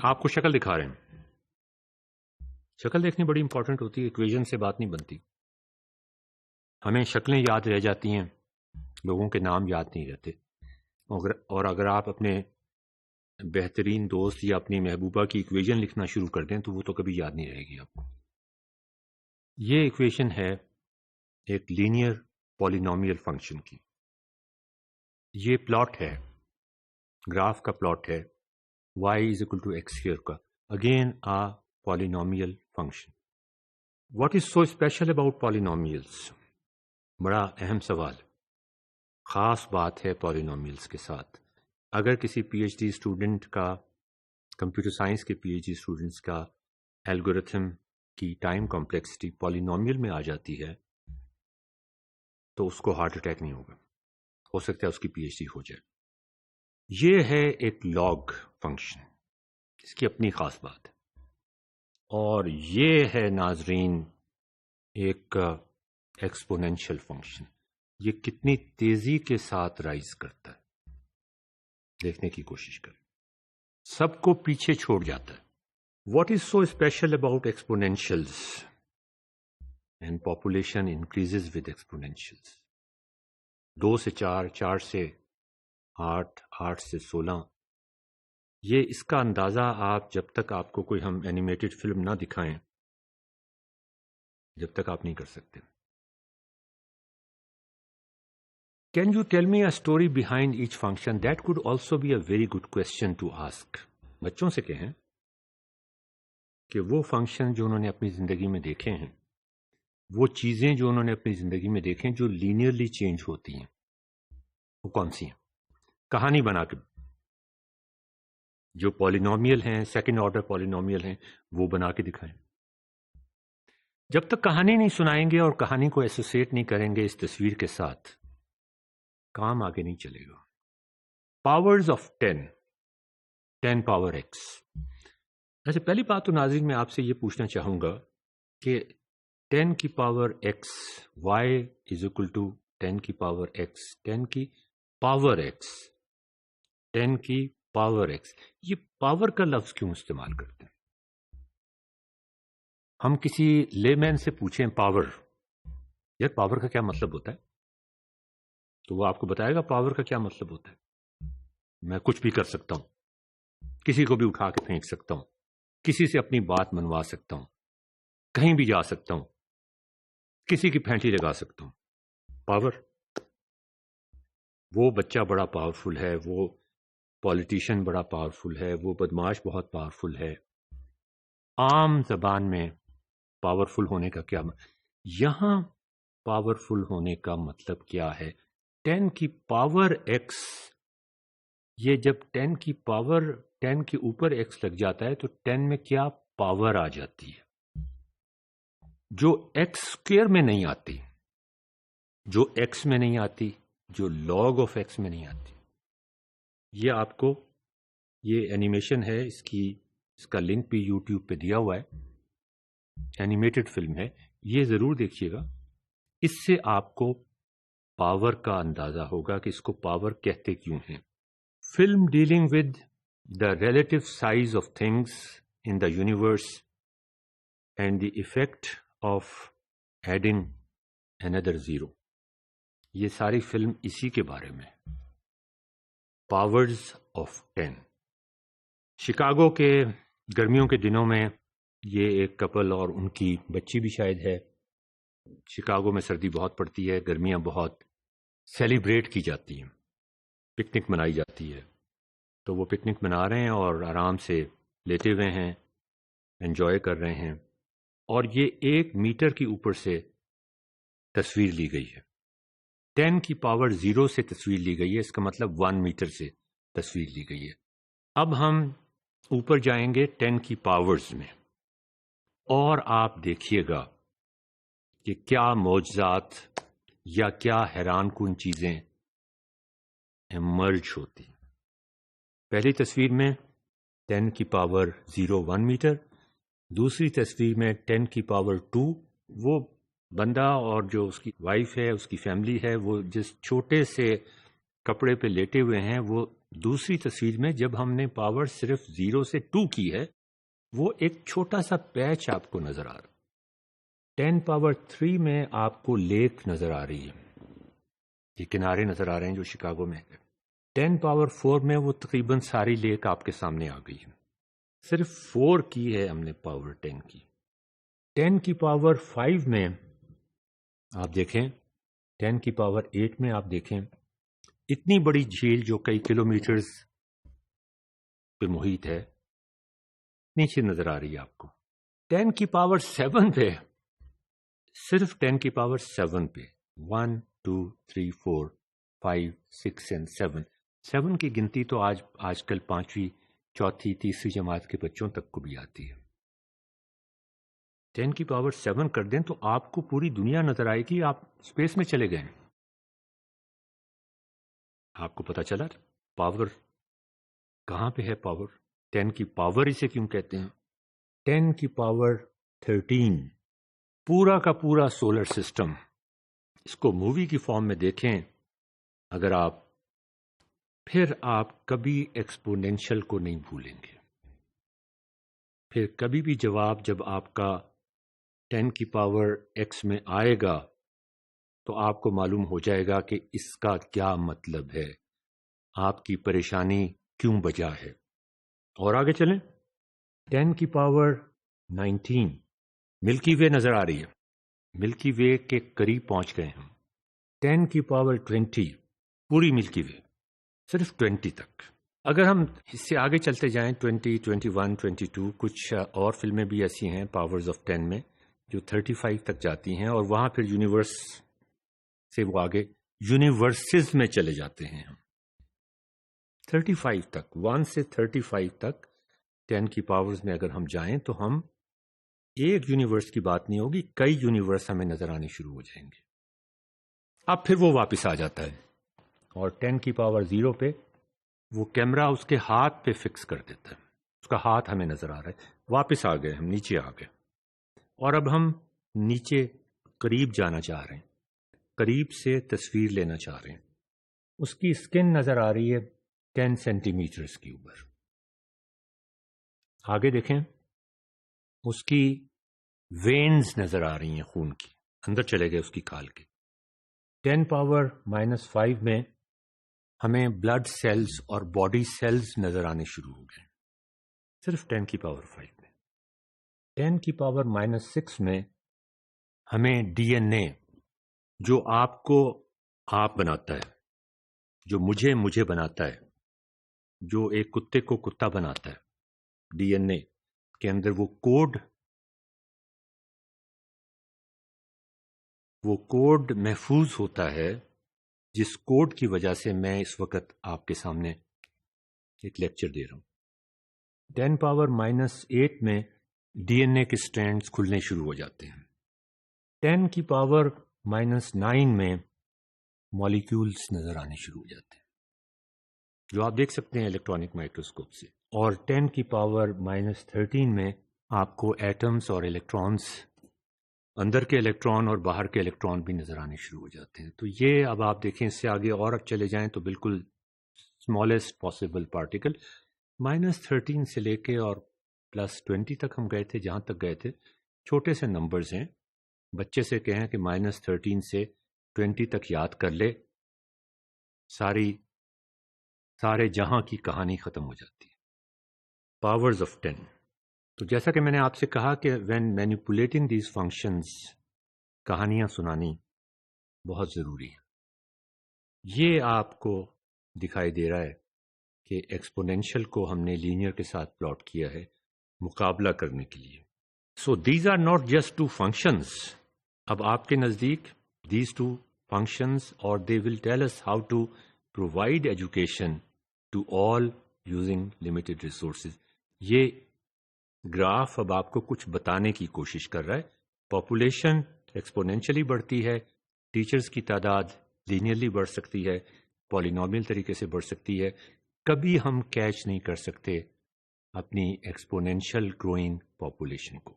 آپ کو شکل دکھا رہے ہیں. شکل دیکھنی بڑی امپورٹنٹ ہوتی ہے، ایکویژن سے بات نہیں بنتی. ہمیں شکلیں یاد رہ جاتی ہیں، لوگوں کے نام یاد نہیں رہتے. اور اگر آپ اپنے بہترین دوست یا اپنی محبوبہ کی ایکویژن لکھنا شروع کر دیں تو وہ تو کبھی یاد نہیں رہے گی آپ کو. یہ ایکویژن ہے ایک لینئر پولینومیل فنکشن کی. یہ پلاٹ ہے، گراف کا پلاٹ ہے y is equal to x square کا. Again a polynomial function. What is so special about polynomials؟ بڑا اہم سوال، خاص بات ہے پالینومیلس کے ساتھ. اگر کسی پی ایچ ڈی اسٹوڈنٹ کا، کمپیوٹر سائنس کے پی ایچ ڈی اسٹوڈنٹس کا الگورتھم کی ٹائم کمپلیکسٹی پالینومیل میں آ جاتی ہے تو اس کو ہارٹ اٹیک نہیں ہوگا، ہو سکتا ہے اس کی پی ایچ ڈی ہو جائے. یہ ہے ایک لاگ فنکشن، اس کی اپنی خاص بات ہے. اور یہ ہے ناظرین ایک ایکسپونینشیل فنکشن. یہ کتنی تیزی کے ساتھ رائز کرتا ہے دیکھنے کی کوشش کریں. سب کو پیچھے چھوڑ جاتا ہے. What is so special about exponentials and population increases with exponentials? 2 سے 4، 4 سے 8، 8 سے 16. یہ اس کا اندازہ آپ جب تک آپ کو کوئی ہم اینیمیٹڈ فلم نہ دکھائیں جب تک آپ نہیں کر سکتے. Can you tell me a story behind each function? That could also be a very good question to ask. بچوں سے کہیں کہ وہ فنکشن جو انہوں نے اپنی زندگی میں دیکھے ہیں، وہ چیزیں جو انہوں نے اپنی زندگی میں دیکھیں جو لینئرلی چینج ہوتی ہیں، وہ کون سی ہیں؟ کہانی بنا کے. جو پالینومیل ہیں، سیکنڈ آرڈر پالینومیل ہیں، وہ بنا کے دکھائیں. جب تک کہانی نہیں سنائیں گے اور کہانی کو ایسوسیٹ نہیں کریں گے اس تصویر کے ساتھ، کام آگے نہیں چلے گا. Powers of 10 power x. ایسے پہلی بات تو ناظرین میں آپ سے یہ پوچھنا چاہوں گا کہ 10 کی power x y is equal to 10 کی پاور ایکس، 10 کی پاور ایکس، 10 کی پاور ایکس. یہ پاور کا لفظ کیوں استعمال کرتے ہیں؟ ہم کسی لے مین سے پوچھیں پاور، یار پاور کا کیا مطلب ہوتا ہے، تو وہ آپ کو بتائے گا پاور کا کیا مطلب ہوتا ہے. میں کچھ بھی کر سکتا ہوں، کسی کو بھی اٹھا کے پھینک سکتا ہوں، کسی سے اپنی بات منوا سکتا ہوں، کہیں بھی جا سکتا ہوں، کسی کی پھینٹی لگا سکتا ہوں. پاور. وہ بچہ بڑا پاورفل ہے، وہ پولیٹیشین بڑا پاورفل ہے، وہ بدماش بہت پاورفل ہے. عام زبان میں پاورفل ہونے کا کیا یہاں پاورفل ہونے کا مطلب کیا ہے؟ 10 کی پاور ایکس. یہ جب 10 کی پاور 10 کے اوپر ایکس لگ جاتا ہے تو 10 میں کیا پاور آ جاتی ہے جو ایکس اسکوئر میں نہیں آتی، جو ایکس میں نہیں آتی، جو لاگ آف ایکس میں نہیں آتی. یہ آپ کو یہ اینیمیشن ہے، اس کا لنک بھی یوٹیوب پہ دیا ہوا ہے، اینیمیٹڈ فلم ہے، یہ ضرور دیکھیے گا. اس سے آپ کو پاور کا اندازہ ہوگا کہ اس کو پاور کہتے کیوں ہیں. Film dealing with the relative size of things in the universe and the effect of adding another zero. یہ ساری فلم اسی کے بارے میں، پاورز آف 10. شکاگو کے گرمیوں کے دنوں میں یہ ایک کپل اور ان کی بچی بھی شاید ہے. شکاگو میں سردی بہت پڑتی ہے، گرمیاں بہت سیلیبریٹ کی جاتی ہیں، پکنک منائی جاتی ہے. تو وہ پکنک منا رہے ہیں اور آرام سے لیٹے ہوئے ہیں، انجوائے کر رہے ہیں. اور یہ 1 میٹر کے اوپر سے تصویر لی گئی ہے. 10 کی پاور 0 سے تصویر لی گئی ہے، اس کا مطلب 1 میٹر سے تصویر لی گئی ہے. اب ہم اوپر جائیں گے 10 کی پاورز میں، اور آپ دیکھیے گا کہ کیا معجزات یا کیا حیران کن چیزیں ایمرج ہوتی. پہلی تصویر میں 10 کی پاور 0 1 میٹر، دوسری تصویر میں 10 کی پاور 2. وہ بندہ اور جو اس کی وائف ہے، اس کی فیملی ہے، وہ جس چھوٹے سے کپڑے پہ لیٹے ہوئے ہیں وہ دوسری تصویر میں جب ہم نے پاور صرف 0 سے 2 کی ہے، وہ ایک چھوٹا سا پیچ آپ کو نظر آ رہا. 10 پاور 3 میں آپ کو لیک نظر آ رہی ہے، یہ کنارے نظر آ رہے ہیں جو شکاگو میں ہے. 10 پاور 4 میں وہ تقریباً ساری لیک آپ کے سامنے آ گئی ہے. صرف 4 کی ہے ہم نے پاور 10 کی. 10 کی پاور 5 میں آپ دیکھیں، 10 کی پاور 8 میں آپ دیکھیں، اتنی بڑی جھیل جو کئی کلومیٹرز پہ محیط ہے نیچے نظر آ رہی ہے آپ کو. 10 کی پاور 7 پہ، صرف 10 کی پاور 7 پہ 1 2 3 4 5 6 and 7 کی گنتی تو آج کل 5ویں 4تھی 3ری جماعت کے بچوں تک کو بھی آتی ہے. 10 کی پاور 7 کر دیں تو آپ کو پوری دنیا نظر آئے گی. آپ اسپیس میں چلے گئے. آپ کو پتا چلا پاور کہاں پہ ہے. پاور 10 کی پاور اسے کیوں کہتے ہیں؟ 10 کی پاور 13 پورا کا پورا سولر سسٹم. اس کو مووی کی فارم میں دیکھیں اگر آپ، پھر آپ کبھی ایکسپونینشل کو نہیں بھولیں گے. پھر کبھی بھی جواب جب آپ کا 10 کی پاور x میں آئے گا تو آپ کو معلوم ہو جائے گا کہ اس کا کیا مطلب ہے، آپ کی پریشانی کیوں بجا ہے. اور آگے چلیں. 10 کی پاور 19 ملکی وے نظر آ رہی ہے. ملکی وے کے قریب پہنچ گئے ہم. 10 کی پاور 20 پوری ملکی وے، صرف 20 تک. اگر ہم اس سے آگے چلتے جائیں 20 21 22 کچھ اور فلمیں بھی ایسی ہیں پاورز آف 10 میں جو 35 تک جاتی ہیں، اور وہاں پھر یونیورس سے وہ آگے یونیورسز میں چلے جاتے ہیں. ہم 35 تک، 1 سے 35 تک 10 کی پاورز میں اگر ہم جائیں تو ہم ایک یونیورس کی بات نہیں ہوگی، کئی یونیورس ہمیں نظر آنے شروع ہو جائیں گے. اب پھر وہ واپس آ جاتا ہے اور 10 کی پاور 0 پہ وہ کیمرہ اس کے ہاتھ پہ فکس کر دیتا ہے. اس کا ہاتھ ہمیں نظر آ رہا ہے. واپس آ گئے ہم، نیچے آ گئے، اور اب ہم نیچے قریب جانا چاہ رہے ہیں، قریب سے تصویر لینا چاہ رہے ہیں. اس کی اسکن نظر آ رہی ہے 10 سینٹی میٹرز کے اوپر. آگے دیکھیں، اس کی وینز نظر آ رہی ہیں خون کی، اندر چلے گئے اس کی کھال کے. 10 پاور -5 میں ہمیں بلڈ سیلز اور باڈی سیلز نظر آنے شروع ہو گئے، صرف 10 کی پاور 5 میں. 10 کی پاور -6 میں ہمیں ڈی این اے، جو آپ کو آپ بناتا ہے، جو مجھے بناتا ہے، جو ایک کتے کو کتا بناتا ہے، ڈی این اے کے اندر وہ کوڈ محفوظ ہوتا ہے، جس کوڈ کی وجہ سے میں اس وقت آپ کے سامنے ایک لیکچر دے رہا ہوں. 10 پاور -8 میں ڈی این اے کے سٹرینڈز کھلنے شروع ہو جاتے ہیں. 10 کی پاور -9 میں مالیکیولز نظر آنے شروع ہو جاتے ہیں، جو آپ دیکھ سکتے ہیں الیکٹرانک مائکروسکوپ سے. اور 10 کی پاور -13 میں آپ کو ایٹمز اور الیکٹرانز، اندر کے الیکٹران اور باہر کے الیکٹران بھی نظر آنے شروع ہو جاتے ہیں. تو یہ اب آپ دیکھیں، اس سے آگے اور چلے جائیں تو بالکل اسمالسٹ پاسبل پارٹیکل -13 سے لے کے اور +20 تک ہم گئے تھے. جہاں تک گئے تھے چھوٹے سے نمبرز ہیں. بچے سے کہیں کہ -13 سے 20 تک یاد کر لے، سارے جہاں کی کہانی ختم ہو جاتی ہے. Powers of 10. تو جیسا کہ میں نے آپ سے کہا کہ وین مینیپولیٹنگ دیز فنکشنز، کہانیاں سنانی بہت ضروری ہے. یہ آپ کو دکھائی دے رہا ہے کہ ایکسپونینشل کو ہم نے لینئر کے ساتھ پلاٹ کیا ہے مقابلہ کرنے کے لیے. So these are not just two functions. اب آپ کے نزدیک دیز ٹو فنکشنز، اور they will tell us how to provide education to all using limited resources. یہ گراف اب آپ کو کچھ بتانے کی کوشش کر رہا ہے. پاپولیشن ایکسپونینشلی بڑھتی ہے، ٹیچرز کی تعداد لینئرلی بڑھ سکتی ہے، پالینومیل طریقے سے بڑھ سکتی ہے. کبھی ہم کیچ نہیں کر سکتے اپنی ایکسپونینشل گروئنگ پاپولیشن کو.